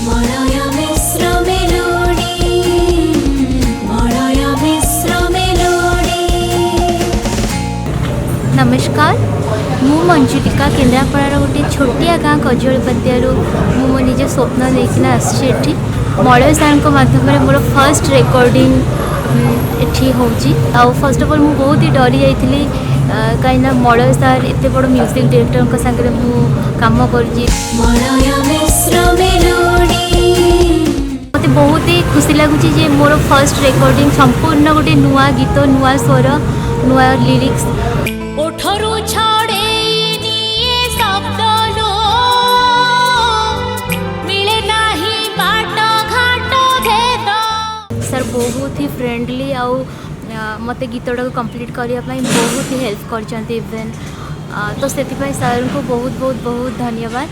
Malay मिश्र melody Malay मिश्र melody. नमस्कार, मु मंजुलिका केन्द्रापड़ार गोटे छोटिया गाँ कजलपतियारू मो निज स्वप्न लेकिन आसी मलय सार माध्यम मोर फर्स्ट रेकर्डिंग एठी होची। फर्स्ट ऑफ ऑल मु बहुत ही डरी जाइली कहीं मलय सार एत बड़ म्यूजिक डायरेक्टर सागर मु काम करुँची। मत बहुत ही खुशी लगुच मोर फर्स्ट रेकर्डिंग संपूर्ण गोटे नुआ गीत नुआ स्वर नुआ लिरिक्स। सर बहुत ही फ्रेंडली आउ मते गीतटा को कंप्लीट करने बहुत ही हेल्प कर इवेन तो से सर को बहुत बहुत बहुत धन्यवाद।